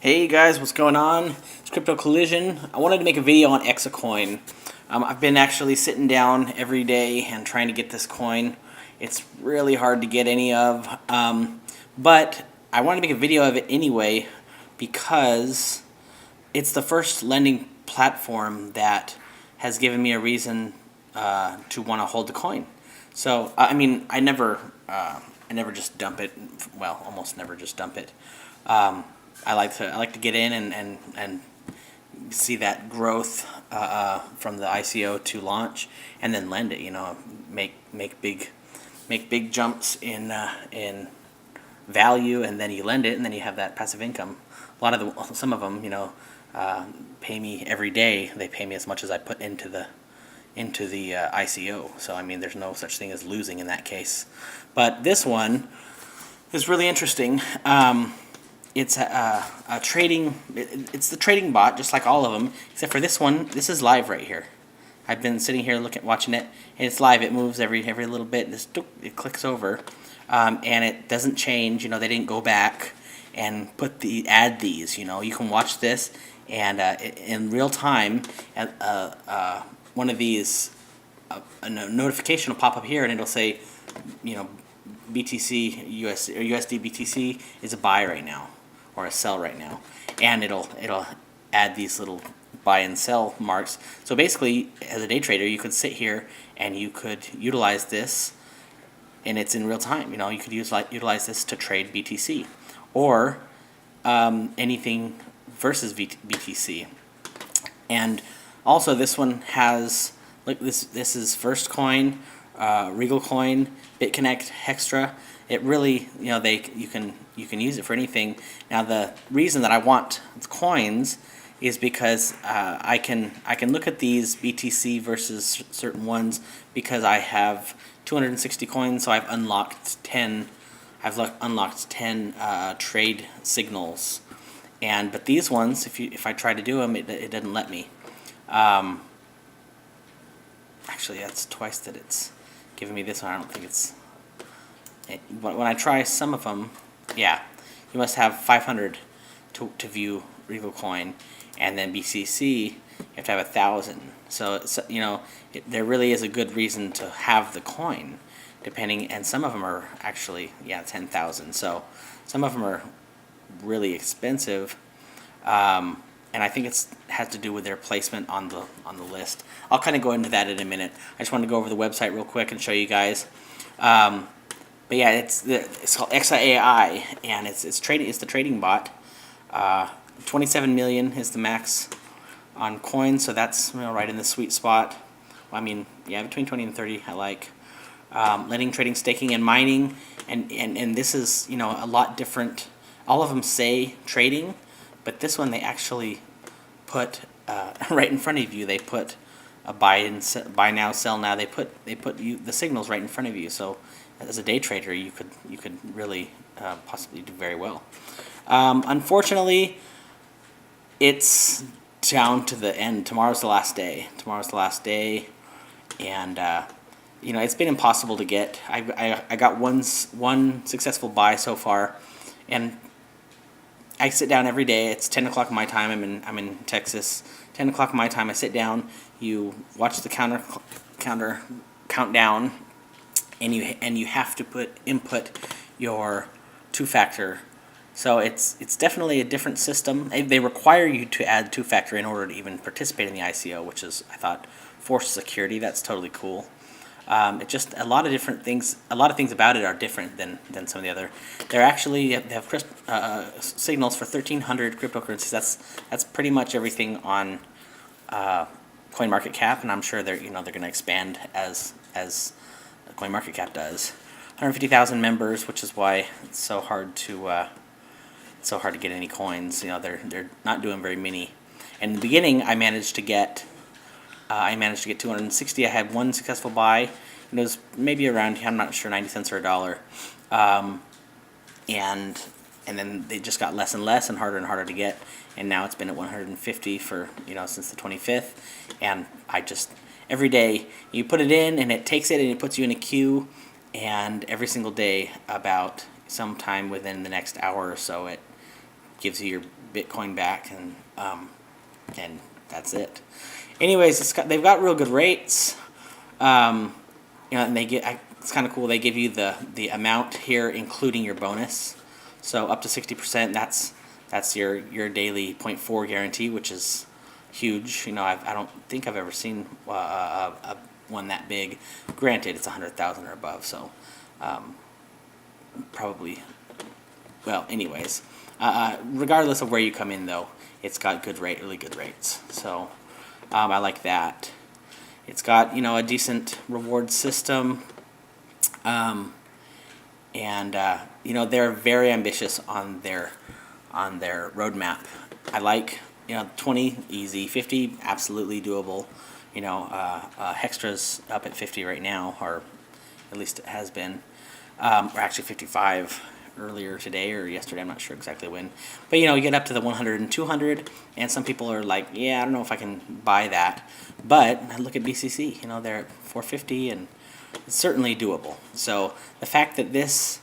Hey guys, what's going on? It's Crypto Collision. I wanted to make a video on ExaCoin. I've been actually sitting down every day and trying to get this coin. It's really hard to get any of, but I wanted to make a video of it anyway because it's the first lending platform that has given me a reason to want to hold the coin. So I mean, I never just dump it. Well, almost never just dump it. I like to get in and see that growth from the ICO to launch, and then lend it. You know, make big jumps in value, and then you lend it, and then you have that passive income. Some of them, pay me every day. They pay me as much as I put into the ICO. So I mean, there's no such thing as losing in that case. But this one is really interesting. It's a trading. It's the trading bot, just like all of them, except for this one. This is live right here. I've been sitting here watching it, and it's live. It moves every little bit. It clicks over, and it doesn't change. They didn't go back and add these. You can watch this, and in real time, one of these, a notification will pop up here, and it'll say, BTC US or USD BTC is a buy right now, or a sell right now, and it'll add these little buy and sell marks. So basically, as a day trader, you could sit here and you could utilize this, and it's in real time. You could utilize this to trade BTC or anything versus BTC. And also, this one has, look, this is First Coin, Regal Coin, Bitconnect, Hextra. It really, you can use it for anything. Now, the reason that I want coins is because I can look at these BTC versus certain ones, because I have 260 coins, so I've unlocked 10. I've unlocked 10 trade signals, but these ones, if I try to do them, it doesn't let me. Actually, that's twice that it's giving me this one. I don't think it's. When I try some of them, yeah, you must have 500 to view Regal Coin, and then BCC you have to have 1,000. So there really is a good reason to have the coin, depending. And some of them are actually 10,000. So some of them are really expensive, and I think it has to do with their placement on the list. I'll kind of go into that in a minute. I just wanted to go over the website real quick and show you guys. But yeah, it's called EXA AI, and it's the trading bot. 27 million is the max on coins, so that's right in the sweet spot. Well, I mean, yeah, between 20 and 30 I like. Lending, trading, staking, and mining, and this is a lot different. All of them say trading, but this one they actually put right in front of you. They put a buy now, sell now. They put the signals right in front of you. So as a day trader, you could really possibly do very well. Unfortunately, it's down to the end. Tomorrow's the last day. And it's been impossible to get. I got one successful buy so far, and I sit down every day. It's 10 o'clock my time. I'm in Texas. 10 o'clock my time. I sit down. You watch the counter countdown, and you have to input your two-factor. So it's definitely a different system. They require you to add two-factor in order to even participate in the ICO, which is, I thought, forced security. That's totally cool. It just a lot of different things. A lot of things about it are different than some of the other. They have signals for 1,300 cryptocurrencies. That's pretty much everything on CoinMarketCap, and I'm sure they're going to expand as CoinMarketCap does. 150,000 members, which is why it's so hard to get any coins. They're not doing very many. And in the beginning, I managed to get 260. I had one successful buy. It was maybe around, I'm not sure, 90 cents or $1. And then they just got less and less and harder to get. And now it's been at 150 for since the 25th. And I just every day you put it in, and it takes it and it puts you in a queue. And every single day, about sometime within the next hour or so, it gives you your Bitcoin back, and that's it. Anyways, they've got real good rates. And it's kind of cool. They give you the amount here, including your bonus. So up to 60%. That's your daily 0.4 guarantee, which is huge. I don't think I've ever seen one that big. Granted, it's 100,000 or above, so probably. Well, anyways, regardless of where you come in, though, it's got really good rates. So I like that. It's got a decent reward system, and they're very ambitious on their roadmap. I like 20 easy, 50 absolutely doable. Hextra's up at 50 right now, or at least it has been, or actually 55 earlier today or yesterday. I'm not sure exactly when, but you get up to the 100 and 200, and some people are like, yeah, I don't know if I can buy that. But look at BCC. They're at 450, and it's certainly doable. So the fact that this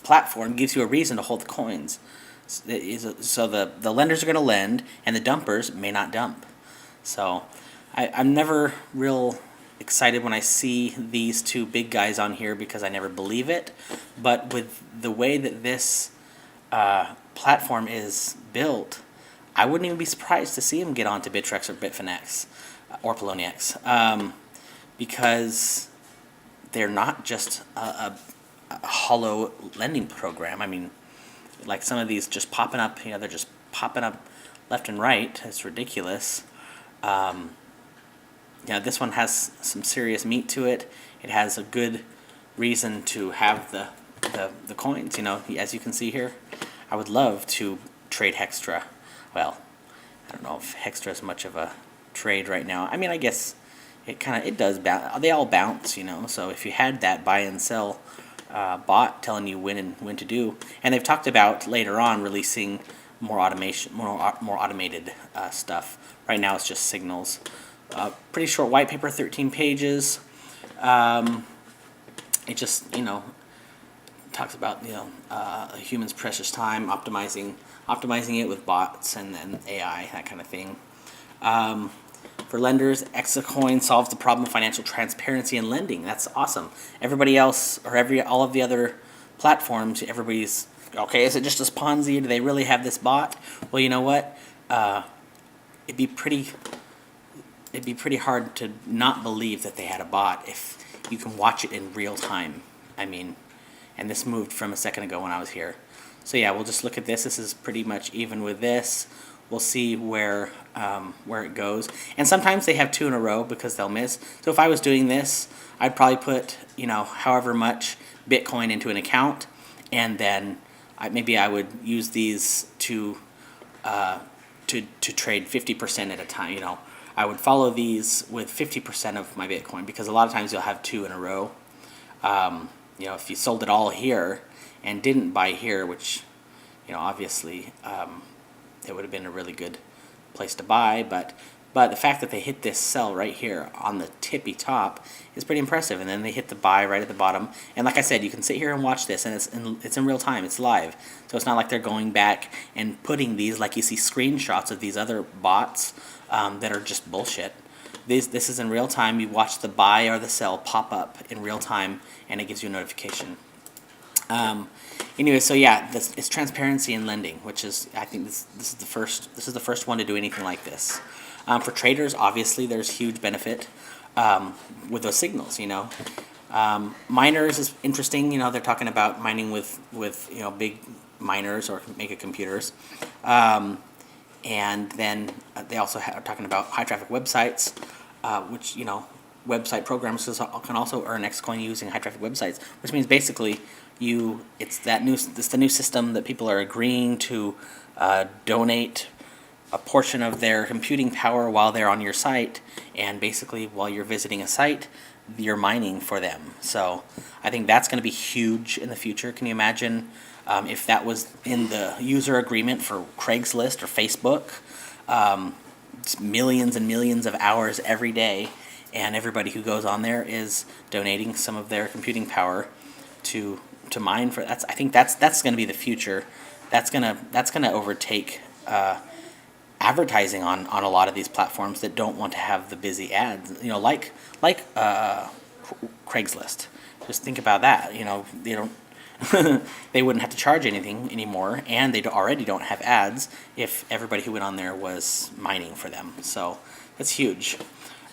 platform gives you a reason to hold the coins, so the lenders are going to lend, and the dumpers may not dump. So I'm never real excited when I see these two big guys on here, because I never believe it. But with the way that this platform is built, I wouldn't even be surprised to see them get onto Bittrex or BitFinTech or PolyNetwork, because they're not just a hollow lending program. I mean, like some of these just popping up, they're just popping up left and right. It's ridiculous. This one has some serious meat to it. It has a good reason to have the coins. As you can see here, I would love to trade Hextra. Well, I don't know if Hextra is much of a trade right now. I mean, I guess it does bounce. They all bounce, So if you had that buy and sell bot telling you when to do, and they've talked about later on releasing more automation, more automated stuff. Right now it's just signals. Pretty short white paper, 13 pages. It just talks about a human's precious time, optimizing it with bots and then AI, that kind of thing. For lenders, ExaCoin solves the problem of financial transparency in lending. That's awesome. Everybody else, or all of the other platforms, everybody's okay. Is it just a Ponzi? Do they really have this bot? Well, you know what? It'd be pretty hard to not believe that they had a bot if you can watch it in real time. I mean, and this moved from a second ago when I was here. So yeah, we'll just look at this. This is pretty much even with this. We'll see where it goes. And sometimes they have two in a row because they'll miss. So if I was doing this, I'd probably put however much Bitcoin into an account, and then maybe I would use these to trade 50% at a time. I would follow these with 50% of my Bitcoin, because a lot of times you'll have two in a row. If you sold it all here and didn't buy here, which obviously it would have been a really good place to buy, but the fact that they hit this sell right here on the tippy top is pretty impressive, and then they hit the buy right at the bottom. And like I said, you can sit here and watch this, and it's in real time, it's live, so it's not like they're going back and putting these, like you see screenshots of these other bots that are just bullshit. This is in real time. You watch the buy or the sell pop up in real time, and it gives you a notification. Anyway, so yeah, it's transparency in lending, which is, I think this is the first one to do anything like this. For traders, obviously, there's huge benefit with those signals. Miners is interesting. They're talking about mining with big miners or mega computers, and then they also are talking about high traffic websites, which website programmers can also earn ExaCoin using high traffic websites, which means basically it's the new system that people are agreeing to donate a portion of their computing power while they're on your site, and basically while you're visiting a site, you're mining for them. So I think that's going to be huge in the future. Can you imagine if that was in the user agreement for Craigslist or Facebook? It's millions and millions of hours every day, and everybody who goes on there is donating some of their computing power to to mine for. I think that's going to be the future. That's gonna overtake advertising on a lot of these platforms that don't want to have the busy ads. Like Craigslist. Just think about that. They don't. They wouldn't have to charge anything anymore, and they already don't have ads if everybody who went on there was mining for them. So that's huge.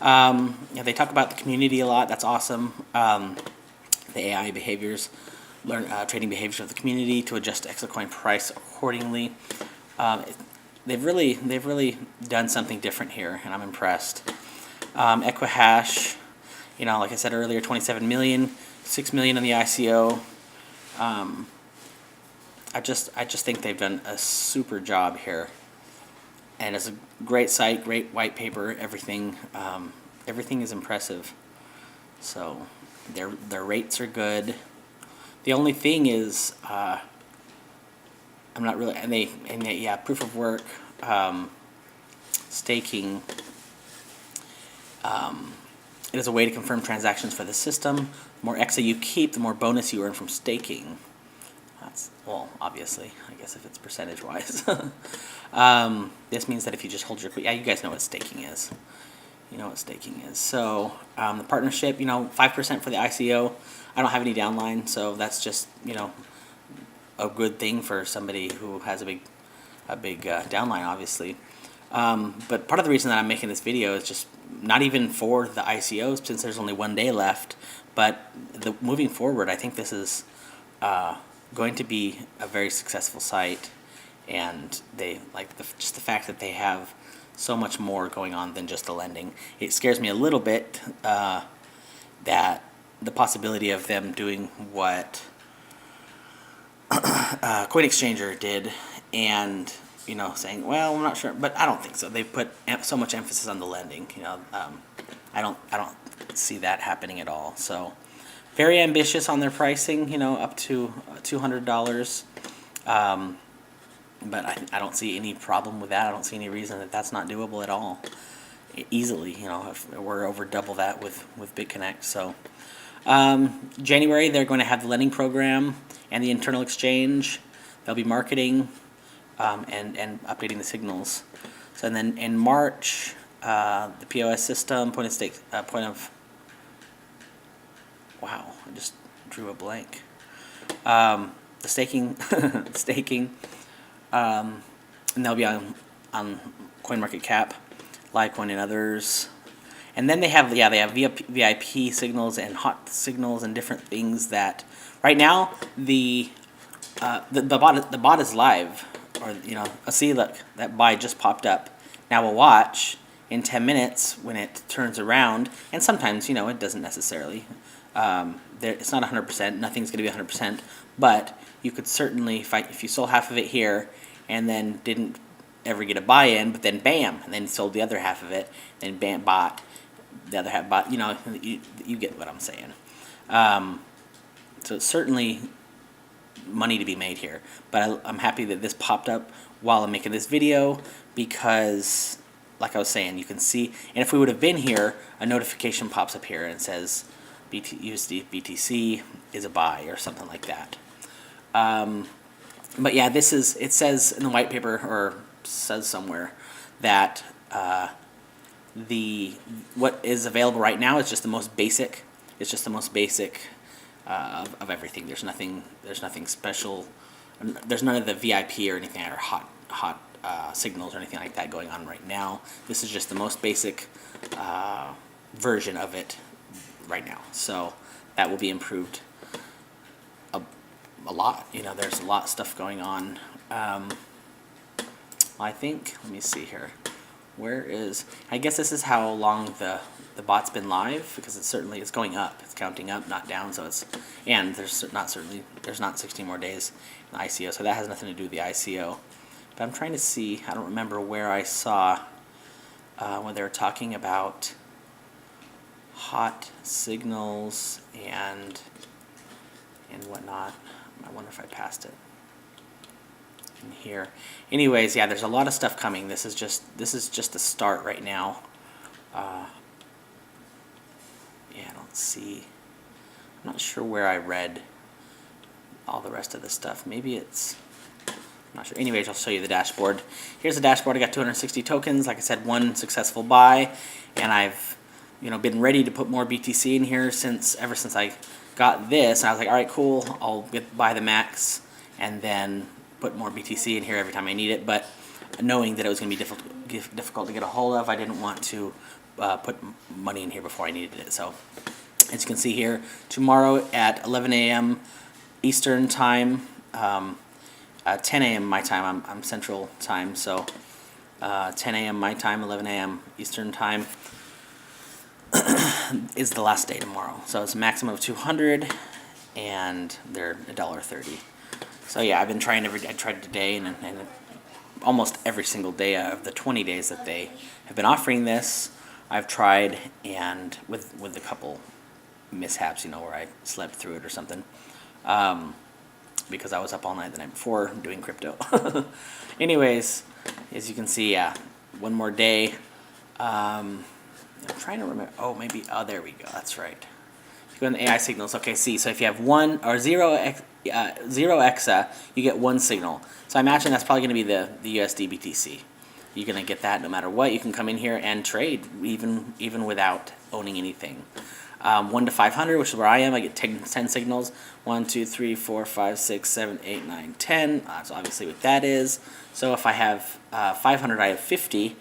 They talk about the community a lot. That's awesome. The AI behaviors, trading behaviors of the community to adjust ExaCoin price accordingly. They've really done something different here, and I'm impressed. Equihash, like I said earlier, 27 million, 6 million on the ICO. I just think they've done a super job here, and it's a great site, great white paper, everything. Everything is impressive. So their rates are good. The only thing is, I'm not really, and they proof of work, staking. It is a way to confirm transactions for the system. The more EXA you keep, the more bonus you earn from staking. That's, well, obviously, I guess if it's percentage-wise. This means that if you just hold your... Yeah, you guys know what staking is. You know what staking is. So, the partnership, 5% for the ICO. I don't have any downline, so that's just, a good thing for somebody who has a big downline, obviously. But part of the reason that I'm making this video is just not even for the ICOs, since there's only 1 day left, but moving forward, I think this is going to be a very successful site, and they just the fact that they have so much more going on than just the lending. It scares me a little bit that the possibility of them doing what CoinToXchanger did, and saying, well, I'm not sure, but I don't think so. They put so much emphasis on the lending. I don't see that happening at all. So, very ambitious on their pricing. Up to $200. But I don't see any problem with that. I don't see any reason that that's not doable at all. Easily, if we're over double that with Bitconnect. So, January they're going to have the lending program and the internal exchange. They'll be marketing. And updating the signals. So and then in March, the POS system, point of wow, I just drew a blank. The staking, and they'll be on CoinMarketCap, Litecoin, and others. And then they have VIP signals and hot signals and different things that right now the bot is live. Or, see, look, that buy just popped up. Now we'll watch in 10 minutes when it turns around, and sometimes, it doesn't necessarily. It's not 100%, nothing's going to be 100%, but you could certainly, if you sold half of it here and then didn't ever get a buy-in, but then bam, and then sold the other half of it, and bam, bought the other half, bought, you get what I'm saying. So it's certainly money to be made here, but I'm happy that this popped up while I'm making this video, because like I was saying, you can see, and if we would have been here, a notification pops up here and says USD BTC is a buy or something like that. But yeah, it says in the white paper, or says somewhere, that what is available right now is just the most basic. It's just the most basic of everything. There's nothing special. There's none of the VIP or anything, or hot signals or anything like that going on right now. This is just the most basic version of it right now. So that will be improved a lot. There's a lot of stuff going on. I think, let me see here. I guess this is how long the bot's been live, because it's going up. It's counting up, not down. So there's not 16 more days in the ICO. So that has nothing to do with the ICO. But I'm trying to see. I don't remember where I saw when they were talking about hot signals and whatnot. I wonder if I passed it in here. Anyways, yeah, there's a lot of stuff coming. This is just the start right now. Yeah, I don't see. I'm not sure where I read all the rest of this stuff. Maybe it's, I'm not sure. Anyways, I'll show you the dashboard. Here's the dashboard. I got 260 tokens. Like I said, one successful buy, and I've been ready to put more BTC in here ever since I got this. And I was like, all right, cool. I'll buy the max and then put more BTC in here every time I need it. But knowing that it was going to be difficult to get a hold of, I didn't want to put money in here before I needed it. So as you can see here, tomorrow at 11 a.m. Eastern time, 10 a.m. my time, I'm Central time, so 10 a.m. my time, 11 a.m. Eastern time is the last day tomorrow. So it's a maximum of 200, and they're $1.30. So yeah, I've been trying I tried today and almost every single day of the 20 days that they have been offering this, I've tried, and with a couple mishaps, where I slept through it or something, because I was up all night the night before doing crypto. Anyways, as you can see, yeah, one more day. I'm trying to remember. Oh, maybe. Oh, there we go. That's right. If you go in the AI signals, okay. See, so if you have one or zero EXA, you get one signal. So I imagine that's probably going to be the USD BTC. You're going to get that no matter what. You can come in here and trade even without owning anything. 1 to 500, which is where I am, I get 10 signals. 1, 2, 3, 4, 5, 6, 7, 8, 9, 10. That's obviously what that is. So if I have 500, I have 50,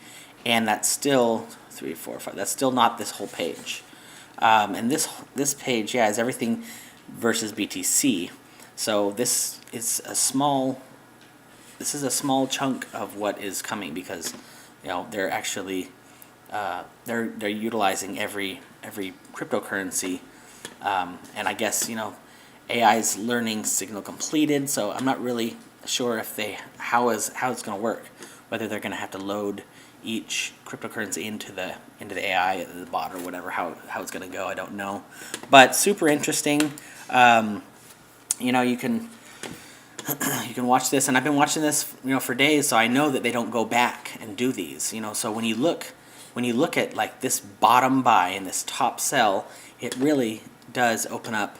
and that's still 3, 4, 5. That's still not this whole page. And this page, yeah, is everything versus BTC. So this is a small chunk of what is coming, because they're actually they're utilizing every cryptocurrency, and I guess AI's learning signal completed. So I'm not really sure if how it's going to work, whether they're going to have to load each cryptocurrency into the AI, the bot, or whatever. How it's going to go, I don't know, but super interesting. You can watch this, and I've been watching this for days, so I know that they don't go back and do these. So when you look at like this bottom buy and this top sell, it really does open up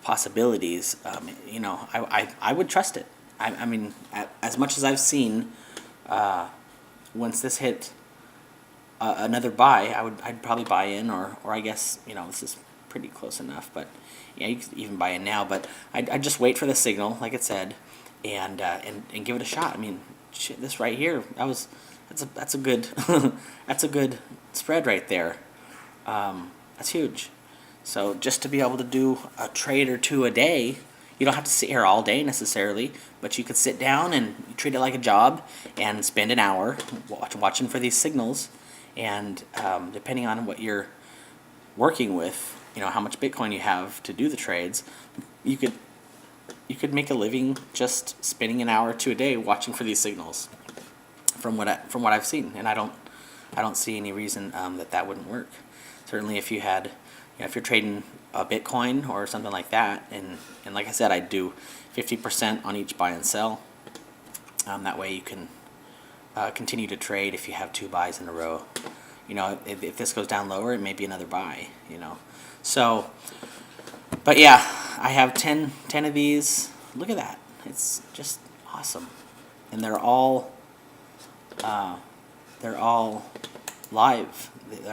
possibilities. I would trust it. I mean, as much as I've seen, once this hit another buy, I'd probably buy in, or I guess this is pretty close enough, but yeah, you could even buy in now. But I'd just wait for the signal, like it said, and give it a shot. I mean, shit, this right here, that's a good that's a good spread right there. That's huge. So just to be able to do a trade or two a day, you don't have to sit here all day necessarily, but you could sit down and treat it like a job and spend an hour watching for these signals, and depending on what you're working with, how much Bitcoin you have to do the trades, you could make a living just spending an hour or two a day watching for these signals. From what I've seen, and I don't see any reason that wouldn't work. Certainly, if you had, if you're trading a Bitcoin or something like that, and like I said, I'd do 50% on each buy and sell. That way, you can continue to trade if you have 2 buys in a row. If this goes down lower, it may be another buy. So, but yeah, I have 10 of these. Look at that! It's just awesome, and they're all live. They're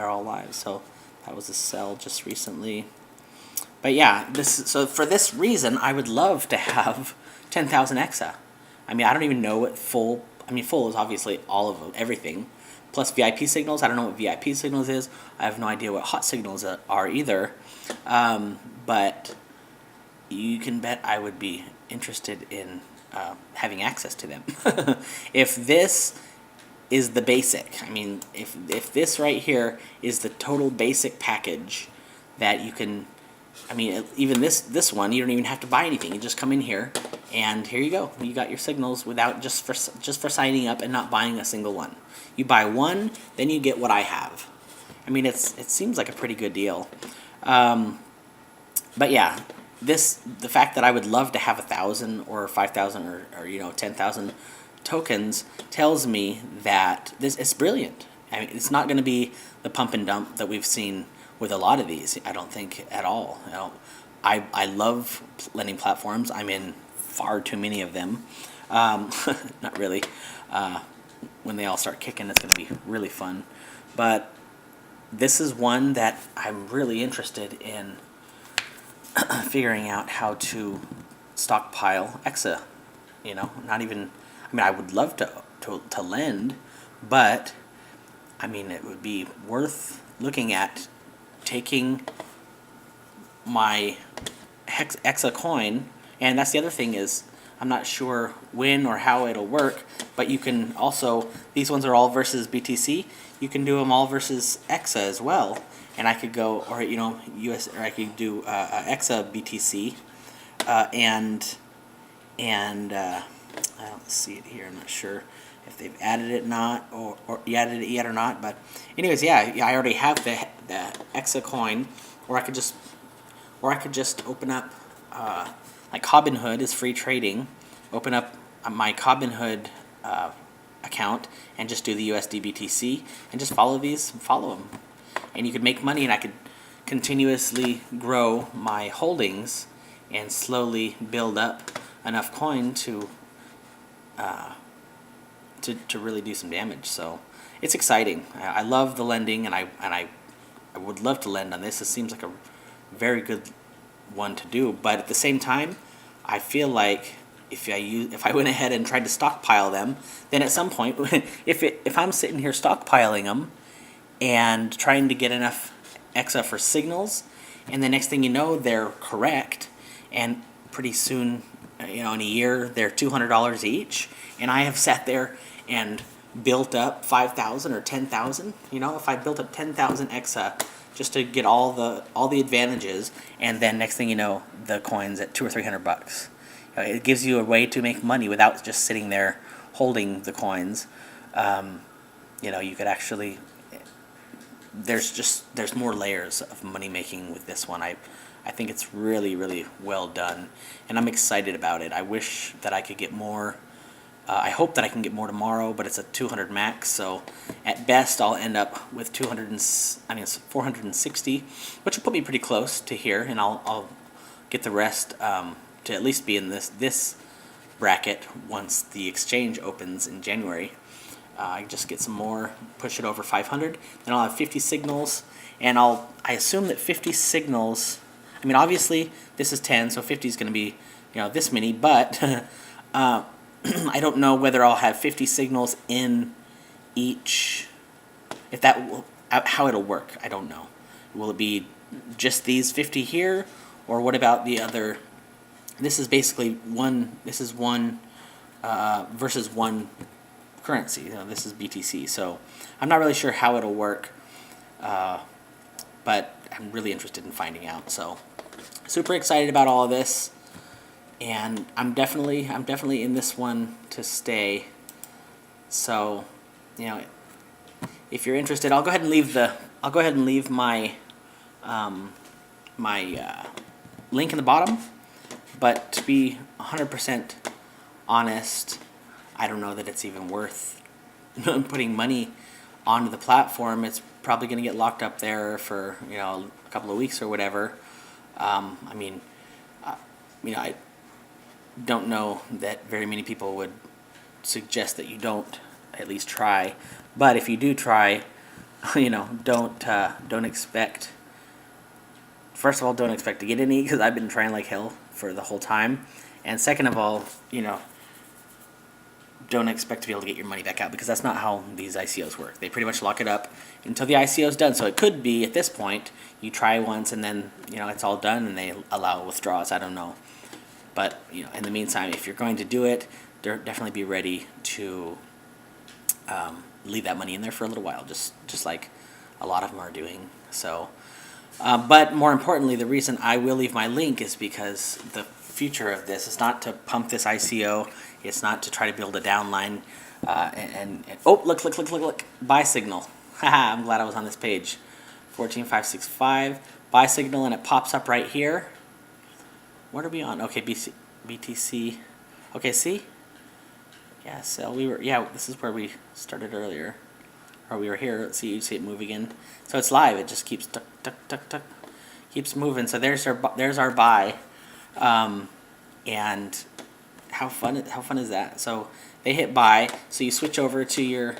all live. So that was a sell just recently. But yeah, so for this reason, I would love to have 10,000 EXA. I mean, I don't even know what full. I mean, full is obviously all of everything, plus VIP signals. I don't know what VIP signals is. I have no idea what hot signals are either. But you can bet I would be interested in having access to them. If this is the basic, I mean, if this right here is the total basic package that you can, I mean, even this one, you don't even have to buy anything. You just come in here, and here you go. You got your signals without just for signing up and not buying a single one. You buy one, then you get what I have. I mean, it seems like a pretty good deal. But yeah, the fact that I would love to have 1,000 or 5,000 or 10,000 tokens tells me that it's brilliant. I mean, it's not going to be the pump and dump that we've seen with a lot of these. I don't think at all. I love lending platforms. I'm in far too many of them. Not really. When they all start kicking, it's going to be really fun. But this is one that I'm really interested in figuring out how to stockpile EXA. You know, not even, I mean, I would love to lend, but I mean, it would be worth looking at taking my EXA coin, and that's the other thing is I'm not sure when or how it'll work, but you can also, these ones are all versus BTC, you can do them all versus EXA as well, and I could go, or you know, or I could do EXA BTC, and I don't see it here, I'm not sure if they've added it or added it yet or not, but anyways, yeah, I already have the EXA coin, or I could just open up, like Robinhood is free trading, open up my Robinhood account and just do the USD BTC and just follow them, and you could make money, and I could continuously grow my holdings and slowly build up enough coin to really do some damage. So it's exciting. I love the lending, and I would love to lend on this. It seems like a very good one to do, but at the same time, I feel like if I went ahead and tried to stockpile them, then at some point, if I'm sitting here stockpiling them and trying to get enough EXA for signals, and the next thing you know, they're correct, and pretty soon, you know, in a year, they're $200 each, and I have sat there and built up 5,000 or 10,000. You know, if I built up 10,000 EXA just to get all the advantages, and then next thing you know, the coin's at $200 or $300. It gives you a way to make money without just sitting there holding the coins. You know, you could actually, there's more layers of money making with this one. I think it's really, really well done, and I'm excited about it. I wish that I could get more. I hope that I can get more tomorrow, but it's a 200 max, so at best I'll end up with 460, which will put me pretty close to here, and I'll get the rest to at least be in this bracket once the exchange opens in January. I just get some more, push it over 500, then I'll have 50 signals, and I assume that 50 signals, I mean, obviously this is 10, so 50 is going to be, you know, this many, but I don't know whether I'll have 50 signals in each, how it'll work. I don't know. Will it be just these 50 here, or what about the other? This is basically one versus one currency. You know, this is BTC, so I'm not really sure how it'll work, but I'm really interested in finding out. So super excited about all of this, and I'm definitely in this one to stay. So, you know, if you're interested, I'll go ahead and leave my link in the bottom. But to be 100% honest, I don't know that it's even worth putting money onto the platform. It's probably going to get locked up there for, you know, a couple of weeks or whatever. I mean, you know, I don't know that very many people would suggest that you don't at least try. But if you do try, you know, don't expect. First of all, don't expect to get any, because I've been trying like hell for the whole time. And second of all, you know, don't expect to be able to get your money back out, because that's not how these ICOs work. They pretty much lock it up until the ICO is done. So it could be at this point you try once and then, you know, it's all done and they allow withdrawals. I don't know. But, you know, in the meantime, if you're going to do it, definitely be ready to leave that money in there for a little while, just like a lot of them are doing. So. But more importantly, the reason I will leave my link is because the future of this is not to pump this ICO. It's not to try to build a downline. And oh, look, buy signal. Haha, I'm glad I was on this page. 14565, buy signal, and it pops up right here. What are we on? Okay, BTC. Okay, see? Yeah, so this is where we started earlier. Or we were here. Let's see, you see it move again. So it's live. It just keeps tuck, keeps moving. So there's our buy, and how fun is that? So they hit buy. So you switch over to your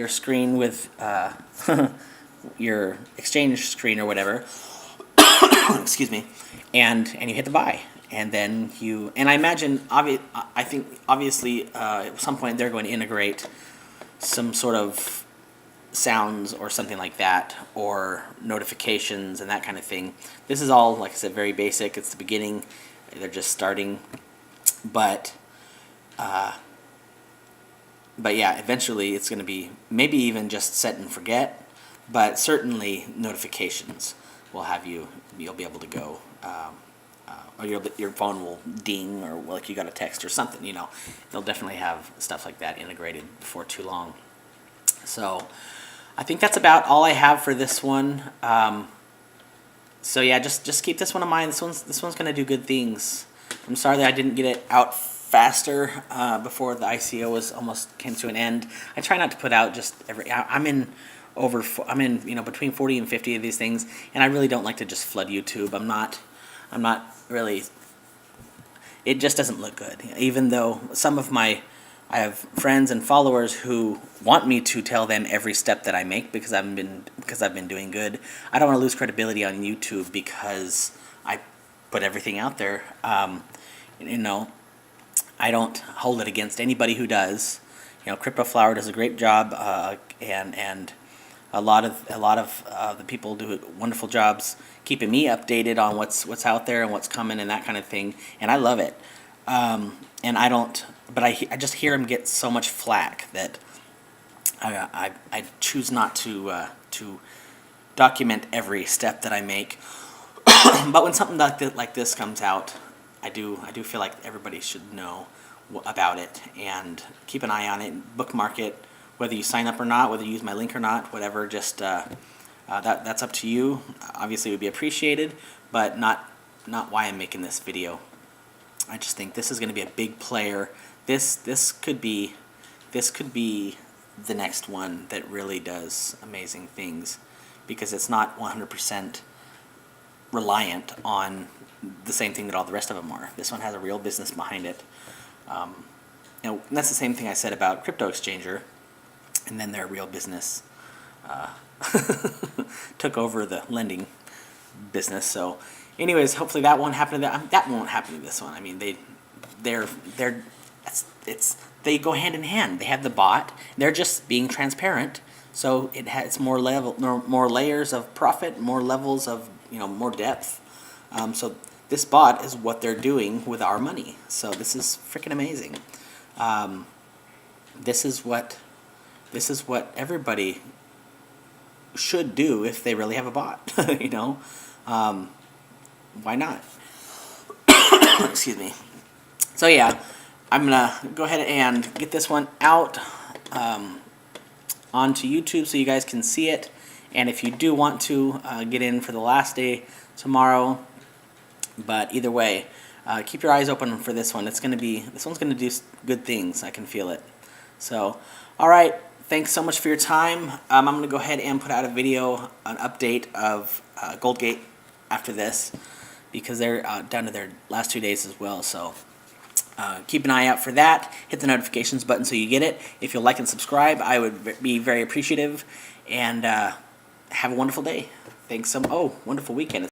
screen with your exchange screen or whatever. Excuse me, and you hit the buy, and then I imagine I think obviously at some point they're going to integrate some sort of sounds or something like that, or notifications and that kind of thing. This is all, like I said, very basic. It's the beginning. They're just starting, but yeah, eventually it's going to be maybe even just set and forget, but certainly notifications will have you'll be able to go, or your phone will ding, or like you got a text or something, you know. They'll definitely have stuff like that integrated before too long. So I think that's about all I have for this one. So yeah, just keep this one in mind. This one's going to do good things. I'm sorry that I didn't get it out faster before the ICO almost came to an end. I try not to put out just I'm in between 40 and 50 of these things, and I really don't like to just flood YouTube. I'm not really. It just doesn't look good. Even though I have friends and followers who want me to tell them every step that I make because I've been doing good. I don't want to lose credibility on YouTube because I put everything out there. You know, I don't hold it against anybody who does. You know, Crypto Flower does a great job, and a lot of the people do wonderful jobs keeping me updated on what's out there and what's coming and that kind of thing, and I love it. And I don't, but I just hear him get so much flack that I choose not to document every step that I make. But when something like this comes out, I do feel like everybody should know about it and keep an eye on it, bookmark it, whether you sign up or not, whether you use my link or not, whatever. Just that's up to you. Obviously, it would be appreciated, but not why I'm making this video. I just think this is going to be a big player. This could be the next one that really does amazing things, because it's not 100% reliant on the same thing that all the rest of them are. This one has a real business behind it. And that's the same thing I said about CryptoXchanger, and then their real business took over the lending business. So anyways, hopefully that won't happen to that won't happen to this one. I mean, they go hand in hand. They have the bot. They're just being transparent. So it's more layers of profit, more levels of, more depth. So this bot is what they're doing with our money. So this is freaking amazing. This is what everybody should do if they really have a bot. Why not? Excuse me. So yeah, I'm gonna go ahead and get this one out onto YouTube so you guys can see it. And if you do want to get in for the last day tomorrow, but either way, keep your eyes open for this one. This one's gonna do good things. I can feel it. So, all right. Thanks so much for your time. I'm gonna go ahead and put out a video, an update of Goldgate after this, because they're down to their last 2 days as well. So keep an eye out for that. Hit the notifications button so you get it. If you'll like and subscribe, I would be very appreciative. And have a wonderful day. Thanks. Wonderful weekend.